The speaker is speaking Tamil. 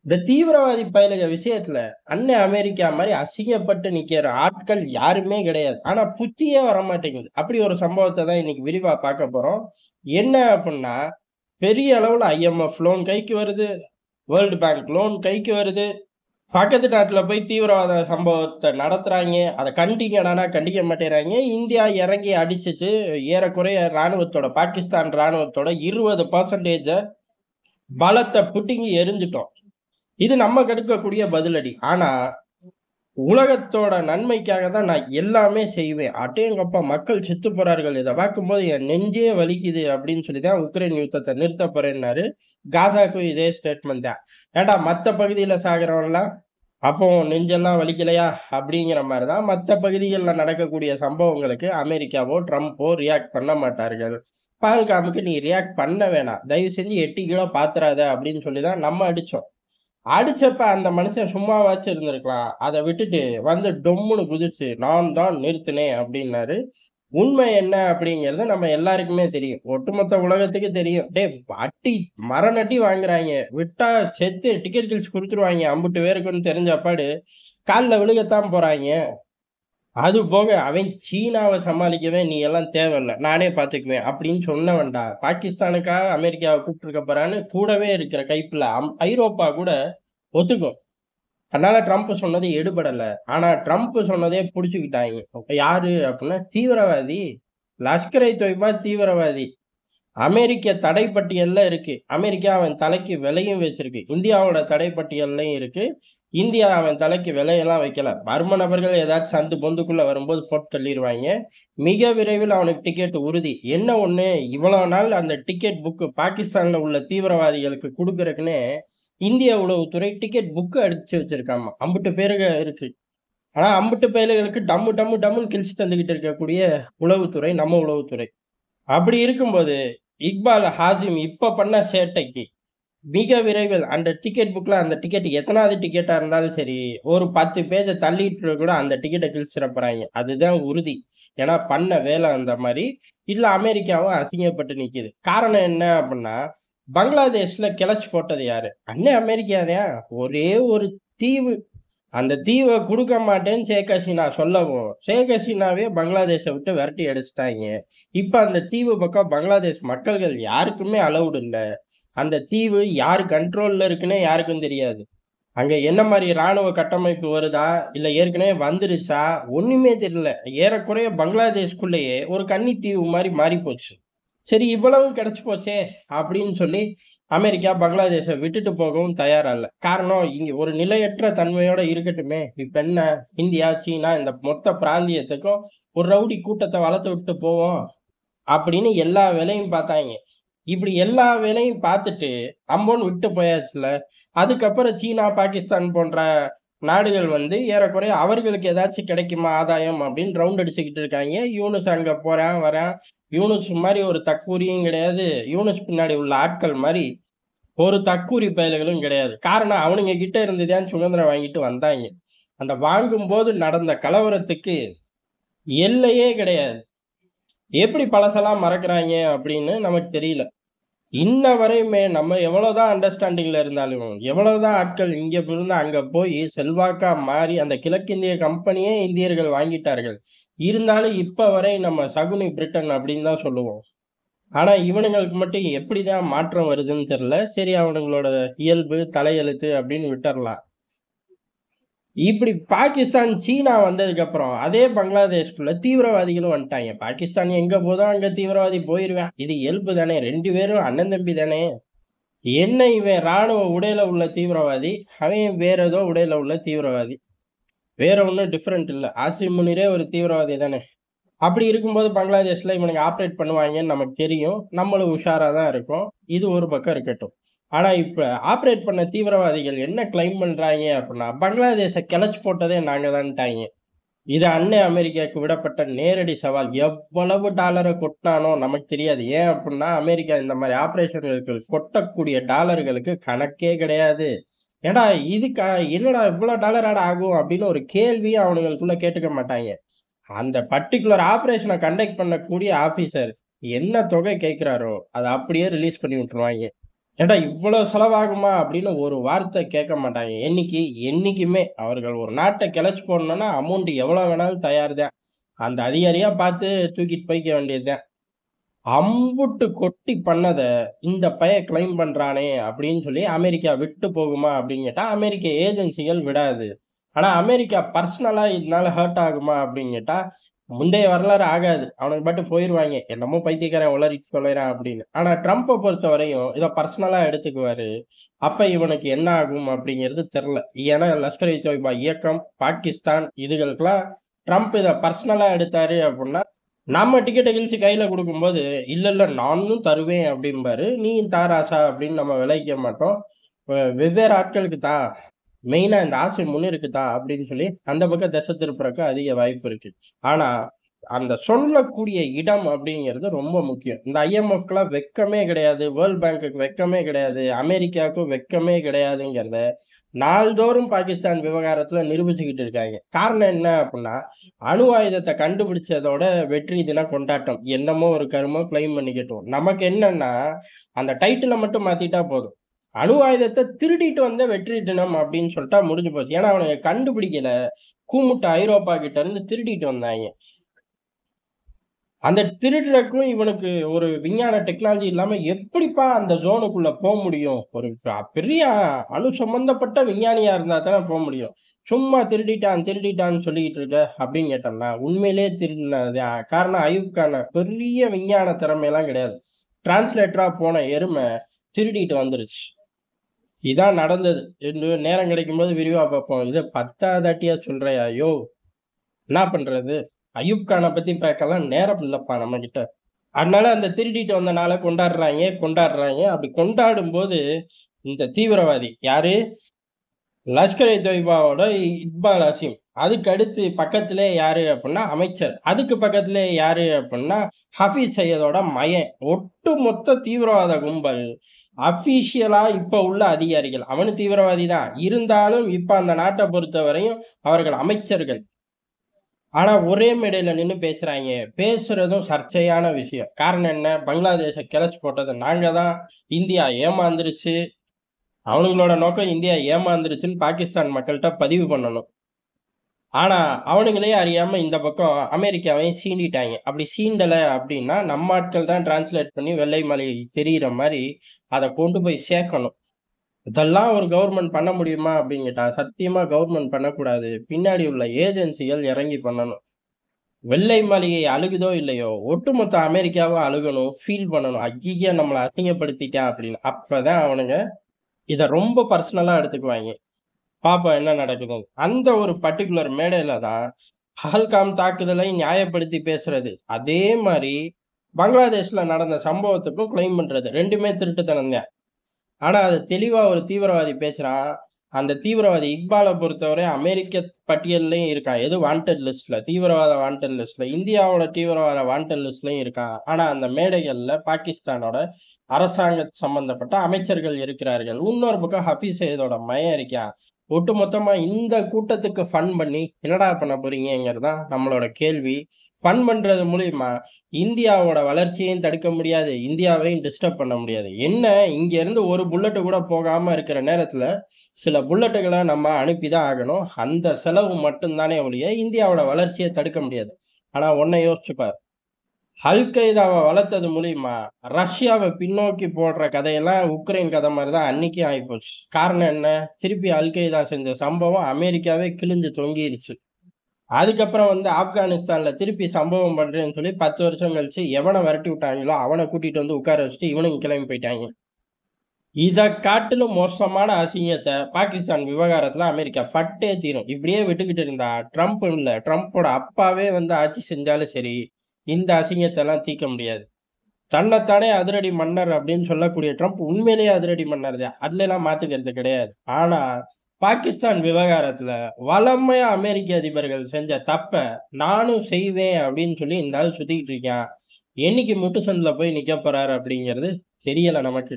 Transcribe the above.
இந்த தீவிரவாதி பயலுக விஷயத்துல அண்ணன் அமெரிக்கா மாதிரி அசிங்கப்பட்டு நிக்கிற ஆட்கள் யாருமே கிடையாது. ஆனா புத்தியே வரமாட்டேங்குது. அப்படி ஒரு சம்பவத்த தான் இன்னைக்கு விரிவா பார்க்க போறோம். என்ன அப்புட்ன்னா, பெரிய அளவுல IMF லோன் கைக்கு வருது. வேர்ல்ட் பேங்க் லோன் கைக்கு வருது. பக்கத்து நாட்டுல போய் தீவிரவாத சம்பவத்த நடத்துறாய்ங்க. அத கண்டிங்கடான்னா கண்டிக்க மாட்டேங்கிறாய்ங்க. இந்தியா இறங்கி அடிச்சுச்சு. ஏறக்குறைய ராணுவத்தோட பாகிஸ்தான் ராணுவத்தோட 20% பலத்த புடுங்கி எறிஞ்சுட்டோம். இது நம்ம கொடுக்கக்கூடிய பதிலடி. ஆனா, உலகத்தோட நன்மைக்காக தான் நான் எல்லாமே செய்வேன். அடேங்கப்பா! மக்கள் செத்து போறார்கள். இத பார்க்கும்போது என் நெஞ்சே வலிக்குது அப்படின்னு சொல்லி தான் உக்ரைன் யுத்தத்த நிறுத்தப் போறேன்னாரு. காசாக்கும் இதே ஸ்டேட்மெண்ட் தான். ஏன்டா மத்த பகுதியில சாகுறவன்லாம் அப்போ உன் நெஞ்செல்லாம் வலிக்கலையா? அப்படிங்கிற மாரி தான் மத்த பகுதிகள்ல நடக்கக்கூடிய சம்பவங்களுக்கு அமெரிக்காவோ, ட்ரம்போ ரியாக்ட் பண்ண மாட்டார்கள். பகல்காமுக்கு நீ ரியாக்ட் பண்ண வேணாம். தயவு செஞ்சு எட்டி கீழ பாத்துறாத அப்படின்னு சொல்லி தான் நம்ம அடிச்சோம். அடிச்சப்ப அந்த மனுஷன் சும்மாவாச்சும் இருந்திருக்கலாம். அத விட்டுட்டு வந்து டொம்முன்னு குதிச்சு, "நான் தான் நிறுத்தினேன்" அப்டின்னாரு. உண்மை என்ன அப்படிங்கிறது நம்ம எல்லாருக்குமே தெரியும். ஒட்டுமொத்த உலகத்துக்கு தெரியும். டேய் அடி மரண அடி வாங்குறாய்ங்க. விட்டா செத்து டிக்கெட் கிழிச்சு குடுத்துருவாய்ங்க. அம்புட்டு பேருக்குன்னு தெரிஞ்ச அப்பாடு, கால்ல விழுகத்தான் போறாய்ங்க. அது போக அவன் சீனாவ சமாளிக்கவே நீ எல்லாம் தேவையில்ல. நானே பார்த்துக்குவேன் அப்படின்னு சொன்னவன்டா. பாகிஸ்தானுக்காக அமெரிக்காவ கூப்பிட்டுருக்க போறான்னு கூடவே இருக்கிற கைப்புல ஐரோப்பா கூட ஒத்துக்கும். அதனால ட்ரம்ப் சொன்னது எடுபடல. ஆனா ட்ரம்ப் சொன்னதே புடிச்சுக்கிட்டாய்ங்க. அப்ப யாரு அப்டின்னா தீவிரவாதி. லஷ்கர்-இ தொய்பா தீவிரவாதி. அமெரிக்க தடை பட்டியல்ல இருக்கு. அமெரிக்கா அவன் தலைக்கு விலையும் வச்சிருக்கு. இந்தியாவோட தடை பட்டியல்லயும் இருக்கு. இந்தியா அவன் தலைக்கு விலையெல்லாம் வைக்கல. மர்ம நபர்கள் ஏதாச்சும் சந்து பொந்துக்குள்ள வரும்போது போட்டு தள்ளிருவாய்ங்க. மிக விரைவில் அவனுக்கு டிக்கெட் உறுதி. என்ன ஒண்ணு, இவ்வளவு நாள் அந்த டிக்கெட் புக் பாகிஸ்தான்ல உள்ள தீவிரவாதிகளுக்கு குடுக்குறதுக்குன்னே இந்திய உளவுத்துறை டிக்கெட் புக் அடிச்சு வச்சிருக்காமா. அம்புட்டு பேருக இருக்கு. ஆனா அம்புட்டு பயலுகளுக்கு டம்மு டம்மு டம்முன்னு கிழிச்சு தந்துகிட்டு இருக்கக்கூடிய உளவுத்துறை நம்ம உளவுத்துறை. அப்படி இருக்கும்போது, இக்பால் ஹாசிம் இப்ப பண்ண சேட்டைக்கு, மிக விரைவில் அந்த டிக்கெட் புக்ல அந்த டிக்கெட் எத்தனாவது டிக்கெட்டா இருந்தாலும் சரி, ஒரு 10 பேஜ தள்ளிட்டு கூட அந்த டிக்கெட்ட கிழிச்சிட போறாய்ங்க. அதுதான் உறுதி. ஏன்னா பண்ண வேலை அந்த மாரி. இதுல அமெரிக்காவும் அசிங்கப்பட்டு நிக்குது. காரணம் என்ன அப்டின்னா, பங்களாதேஷ்ல கிளச்சு போட்டது யாரு? அண்ணன் அமெரிக்கா தான். ஒரே ஒரு தீவு. அந்த தீவ குடுக்க மாட்டேன்னு ஷேக் ஹசீனா சொல்லவும், ஷேக் ஹசீனாவே பங்களாதேஷ விட்டு விரட்டி அடிச்சுட்டாய்ங்க. இப்ப அந்த தீவு பக்கம் பங்களாதேஷ் மக்கள்கள் யாருக்குமே அலவுட் இல்ல. அந்த தீவு யார் கண்ட்ரோல்ல இருக்குன்னே யாருக்கும் தெரியாது. அங்க என்ன மாரி ராணுவ கட்டமைப்பு வருதா? இல்ல ஏற்கனவே வந்துருச்சா? ஒண்ணுமே தெரியல. ஏறக்குறைய பங்களாதேஷ்குள்ளேயே ஒரு கன்னித்தீவு மாரி மாறிப்போச்சு. சரி இவ்வளவும் கிடைச்சு போச்சே! அப்படின்னு சொல்லி அமெரிக்கா பங்களாதேஷ விட்டுட்டு போகவும் தயாரா இல்ல. காரணம் இங்க ஒரு நிலையற்ற தன்மையோட இருக்கட்டுமே! இப்ப என்ன இந்தியா, சீனா இந்த மொத்த பிராந்தியத்துக்கும் ஒரு ரவுடி கூட்டத்த வளர்த்து விட்டு போவோம். அப்படின்னு எல்லா வேலையும் பார்த்தாய்ங்க. இப்படி எல்லா வேலையும் பார்த்துட்டு, அம்போன்னு விட்டு போயாச்சுல்ல. அதுக்கப்புறம் சீனா, பாகிஸ்தான் போன்ற நாடுகள் வந்து ஏறக்குறைய அவர்களுக்கு ஏதாச்சும் கிடைக்குமா ஆதாயம் அப்படின்னு ரவுண்ட் அடிச்சுக்கிட்டு இருக்காய்ங்க. யூனுஸ் அங்க போறான், வரான். யூனுஸ் மாரி ஒரு தக்கூரியும் கிடையாது. யூனுஸ் பின்னாடி உள்ள ஆட்கள் மாரி ஒரு தற்கூரி பயலுகளும் கிடையாது. காரணம் அவனுங்க கிட்ட இருந்து தான் சுதந்திரம் வாங்கிட்டு வந்தாய்ங்க. அந்த வாங்கும்போது நடந்த கலவரத்துக்கு எல்லையே கிடையாது. எப்படி பழசெல்லாம் மறக்குறாய்ங்க அப்படின்னு நமக்கு தெரியல. இன்ன வரையுமே நம்ம எவ்வளவுதான் அண்டர்ஸ்டாண்டிங்ல இருந்தாலும், எவ்வளவுதான் ஆட்கள் இங்க இருந்து அங்க போய் செல்வாக்கா மாறி அந்த கிழக்கிந்திய கம்பெனியே இந்தியர்கள் வாங்கிட்டார்கள். இருந்தாலும் இப்ப வரை நம்ம சகுனி பிரிட்டன் அப்படின்னு தான் சொல்லுவோம். ஆனா இவனுங்களுக்கு மட்டும் எப்படிதான் மாற்றம் வருதுன்னு தெரியல. சரி அவனுங்களோட இயல்பு, தலையெழுத்து அப்படின்னு விட்டறலாம். இப்படி பாகிஸ்தான், சீனா வந்ததுக்கப்புறம், அதே பங்களாதேஷ்குள்ள தீவிரவாதிகளும் வந்துட்டாய்ங்க. பாகிஸ்தான் எங்க போதோ அங்க தீவிரவாதி போயிருவான். இது இயல்பு தானே! 2 பேரும் அண்ணன் தம்பி தானே! என்ன இவன் ராணுவ உடையில உள்ள தீவிரவாதி, அவன் வேற ஏதோ உடையில உள்ள தீவிரவாதி. வேற ஒண்ணும் டிஃபரெண்ட் இல்ல. ஆசிம் முனிரே ஒரு தீவிரவாதி தானே! அப்படி இருக்கும்போது பங்களாதேஷ்ல இவனுங்க ஆப்பரேட் பண்ணுவாய்ங்கன்னு நமக்கு தெரியும். நம்மளும் உஷாரா தான் இருக்கோம். இது ஒரு பக்கம் இருக்கட்டும். ஆனா இப்ப ஆப்பரேட் பண்ண தீவிரவாதிகள் என்ன கிளைம் பண்றாய்ங்க அப்டின்னா, பங்களாதேஷ கிளச்சு போட்டதே நாங்க தான்ட்டாய்ங்க. இது அண்ணன் அமெரிக்காவுக்கு விடப்பட்ட நேரடி சவால். எவ்வளவு டாலர கொட்டுனானோ நமக்கு தெரியாது. ஏன் அப்டின்னா, அமெரிக்கா இந்த மாரி ஆப்பரேஷன்களுக்கு கொட்டக்கூடிய டாலர்களுக்கு கணக்கே கிடையாது. ஏன்டா என்னடா இவ்ளோ டாலராடா ஆகும் அப்படின்னு ஒரு கேள்வியும் அவனுங்களுக்குள்ள கேட்டுக்க மாட்டாய்ங்க. அந்த பர்ட்டிகுலர் ஆப்பரேஷன கண்டக்ட் பண்ணக்கூடிய ஆபீசர் என்ன தொகை கேட்கிறாரோ, அத அப்படியே ரிலீஸ் பண்ணி விட்டுருவாய்ங்க. ஏன்டா இவ்வளவு செலவாகுமா அப்படின்னு ஒரு வார்த்தை கேட்க மாட்டாங்க. என்னைக்குமே அவர்கள் ஒரு நாட்ட கிளச்சு போடணும்னா அமௌண்ட் எவ்வளவு வேணாலும் தயார் தான். அந்த அதிகாரியா பார்த்து தூக்கிட்டு போய்க்க வேண்டியது தான். அம்புட்டு கொட்டி பண்ணத இந்த பையன் கிளைம் பண்றானே அப்படின்னு சொல்லி அமெரிக்கா விட்டு போகுமா அப்படின்னு கேட்டா, அமெரிக்க ஏஜென்சிகள் விடாது. ஆனா அமெரிக்கா பர்சனலா இதனால ஹர்ட் ஆகுமா அப்படின்னு கேட்டா, முந்தைய வரலாறு ஆகாது. அவனுங்க பாட்டுக்கு போயிருவாய்ங்க. என்னமோ பைத்தியக்காரன் உளறிட்டு தொலைறான் அப்படின்னு. ஆனா ட்ரம்ப பொறுத்தவரையும் இத பர்சனலா எடுத்துக்குவாரு. அப்ப இவனுக்கு என்ன ஆகும் அப்படிங்கிறது தெரியல. ஏன்னா லஷ்கர் இ தொய்பா இயக்கம், பாகிஸ்தான் இதுகளுக்கெல்லாம் ட்ரம்ப் இத பர்சனலா எடுத்தாரு அப்படின்னா, நம்ம டிக்கெட்ட கிழிச்சு கையில குடுக்கும்போது, "இல்ல, இல்ல நானும் தருவேன்" அப்படிம்பாரு. "நீயும் தா ராசா" அப்படின்னு நம்ம விலகிக்க மாட்டோம். வெவ்வேறு ஆட்களுக்கு தா. மெயினா இந்த ஆசை முன்னிருக்கு தா அப்படின்னு சொல்லி அந்த பக்கம் திசை திருப்புறக்கு அதிக வாய்ப்பு இருக்கு. ஆனா, அந்த சொல்லக்கூடிய இடம் அப்படிங்கிறது ரொம்ப முக்கியம். இந்த IMFக்குலாம் வெட்கமே கிடையாது. வேர்ல்ட் பேங்க்குக்கு வெட்கமே கிடையாது. அமெரிக்காவுக்கும் வெட்கமே கிடையாதுங்கிறத நாள்தோறும் பாகிஸ்தான் விவகாரத்துல நிரூபிச்சுக்கிட்டு இருக்காங்க. காரணம் என்ன அப்புட்ன்னா, அணு ஆயுதத்த கண்டுபிடிச்சதோட வெற்றி தின கொண்டாட்டம். என்னமோ ஒரு கருமம் கிளைம் பண்ணிக்கட்டும். நமக்கு என்னன்னா, அந்த டைட்டில மட்டும் மாத்திட்டா போதும். அணு ஆயுதத்த திருடிட்டு வந்த வெற்றி தினம் அப்படின்னு சொல்ட்டா முடிஞ்சு போச்சு. ஏன்னா அவனுங்க கண்டுபிடிக்கல. கூமுட்ட ஐரோப்பா கிட்ட இருந்து திருடிட்டு வந்தாய்ங்க. அந்த திருடுறக்கும் இவனுக்கு ஒரு விஞ்ஞான டெக்னாலஜி இல்லாம எப்படிப்பா அந்த ஜோனுக்குள்ள முடியும்? ஒரு பெரிய அணு சம்பந்தப்பட்ட விஞ்ஞானியா இருந்தா தானே முடியும். சும்மா திருடிட்டான், திருடிட்டான்னு சொல்லிக்கிட்டு இருக்க அப்படின்னு கேட்டோம்னா, உண்மையிலேயே திருடினது காரணம் அயூப் கான் பெரிய விஞ்ஞான திறமைலாம் கிடையாது. டிரான்ஸ்லேட்டரா போன எருமை திருடிட்டு வந்துருச்சு. இதான் நடந்தது. இன்னும் நேரம் கிடைக்கும்போது விரிவா பார்ப்போம். இத 10வது அட்டியா சொல்றயா யோவ்! என்னா பண்றது? அயூப் கான பத்தி பேக்கலாம் நேரம் இல்லப்பா நம்மகிட்ட. அதனால அந்த திருடிட்டு வந்த நாள கொண்டாடுறாய்ங்க. அப்படி கொண்டாடும்போது, இந்த தீவிரவாதி யாரு? லஷ்கர் இ தொய்பாவோட இக்பால் அசீம். அதுக்கு அடுத்து பக்கத்திலே யாரு அப்புட்ன்னா, அமைச்சர். அதுக்கு பக்கத்திலே யாரு அப்புட்ன்னா, ஹஃபீஸ் சையதோட மயன். ஒட்டுமொத்த தீவிரவாத கும்பல். அஃபிஷியலா இப்ப உள்ள அதிகாரிகள். அவனும் தீவிரவாதி தான். இருந்தாலும் இப்ப அந்த நாட்ட பொறுத்தவரையும் அவர்கள் அமைச்சர்கள். ஆனா ஒரே மேடையில நின்னு பேசுறாய்ங்க. பேசுறதும் சர்ச்சையான விஷயம். காரணம் என்ன? பங்களாதேஷ கிளச்சு போட்டது நாங்க தான். இந்தியா ஏமாந்துருச்சு. அவனுங்களோட நோக்கம் இந்தியா ஏமாந்துருச்சுன்னு பாகிஸ்தான் மக்கள்ட்ட பதிவு பண்ணணும். ஆனா, அவனுங்களே அறியாம இந்த பக்கம் அமெரிக்காவையும் சீண்டிட்டாய்ங்க. அப்படி சீண்டல அப்படின்னா, நம்ம ஆட்கள் தான் டிரான்ஸ்லேட் பண்ணி வெள்ளை மாளிகை தெரியிற மாரி அத கொண்டு போய் சேர்க்கணும். இதெல்லாம் ஒரு கவர்ன்மெண்ட் பண்ண முடியுமா அப்படின்னு கேட்டா, சத்தியமா கவர்ன்மெண்ட் பண்ணக்கூடாது. பின்னாடி உள்ள ஏஜென்சிகள் இறங்கி பண்ணணும். வெள்ளை மாளிகை அழுகுதோ இல்லையோ, ஒட்டுமொத்த அமெரிக்காவும் அழுகணும், ஃபீல் பண்ணணும். ஐய்யய்ய! நம்மள அசிங்கப்படுத்திட்டான் அப்படின்னு. அப்பதான் அவனுங்க இத ரொம்ப பர்சனலா எடுத்துக்குவாய்ங்க. பாப்போம் என்ன நடக்குதுன்னு. அந்த ஒரு பர்ட்டிகுலர் மேடையில தான் பஹல்காம் தாக்குதலை நியாயப்படுத்தி பேசுறது. அதே மாரி பங்களாதேஷ்ல நடந்த சம்பவத்துக்கும் கிளைம் பண்றது. 2மே திருட்டுத்தனம் தான். ஆனா, அது தெளிவா ஒரு தீவிரவாதி பேசுறான். அந்த தீவிரவாதி இக்பால பொறுத்தவரை அமெரிக்க பட்டியல்லயும் இருக்கான். எது வாண்டட் லிஸ்ட்ல. தீவிரவாத வாண்டட் லிஸ்ட்ல. இந்தியாவோட தீவிரவாத வாண்டட் லிஸ்ட்லயும் இருக்கான். ஆனா, அந்த மேடைகள்ல பாகிஸ்தானோட அரசாங்க சம்பந்தப்பட்ட அமைச்சர்கள் இருக்கிறார்கள். இன்னொரு பக்கம் ஹஃபீஸ் சயீதோட மயன் இருக்கான். ஒட்டுமொத்தமா இந்த கூட்டத்துக்கு ஃபன் பண்ணி என்னடா பண்ண போறீங்கங்கிறது தான் நம்மளோட கேள்வி. ஃபன் பண்றது மூலியமா இந்தியாவோட வளர்ச்சியையும் தடுக்க முடியாது. இந்தியாவையும் டிஸ்டர்ப் பண்ண முடியாது. என்ன இங்க இருந்து ஒரு புல்லட் கூட போகாம இருக்கிற நேரத்துல, சில புல்லட்டுகள நம்ம அனுப்பி தான் ஆகணும். அந்த செலவு மட்டும் தானே ஒழிய, இந்தியாவோட வளர்ச்சிய தடுக்க முடியாது. ஆனா ஒண்ண யோசிச்சு பாரு. அல் கய்தாவ வளர்த்தது மூலியமா, ரஷ்யாவ பின்னோக்கி போடுற கதையெல்லாம் உக்ரைன் கதை மாரி தான் அன்னைக்கும் ஆயிப்போச்சு. காரணம் என்ன? திருப்பி அல் கய்தா செஞ்ச சம்பவம் அமெரிக்காவே கிழிஞ்சு தொங்கிருச்சு. அதுக்கப்புறம் ஆப்கானிஸ்தான்ல திருப்பி சம்பவம் பண்றேன்னு சொல்லி 10 வருஷம் கழிச்சு எவன விரட்டி விட்டாங்களோ, அவன கூட்டிட்டு உட்கார வச்சுட்டு இவனுங்க கிளம்பி போயிட்டாய்ங்க. இத காட்டிலும் மோசமான அசிங்கத்த பாகிஸ்தான் விவகாரத்துல அமெரிக்கா பட்டே தீரும். இப்படியே விட்டுக்கிட்டு இருந்தா ட்ரம்ப் இல்ல, ட்ரம்ப்போட அப்பாவே ஆட்சி செஞ்சாலும் சரி, இந்த அசிங்கத்தெல்லாம் தீர்க்க முடியாது. தன்னைத்தானே அதிரடி மன்னர் அப்படின்னு சொல்லக்கூடிய ட்ரம்ப் உண்மையிலேயே அதிரடி மன்னர் தான். அதுலலாம் மாத்துக்கிறது கிடையாது. ஆனா, பாகிஸ்தான் விவகாரத்துல வழமையா அமெரிக்க அதிபர்கள் செஞ்ச தப்ப நானும் செய்வேன் அப்படின்னு சொல்லி இந்த ஆள் சுத்திக்கிட்டு இருக்கான். என்னைக்கு முட்டு சந்துல போய் நிக்க போறாரு அப்படிங்கிறது தெரியல நமக்கு.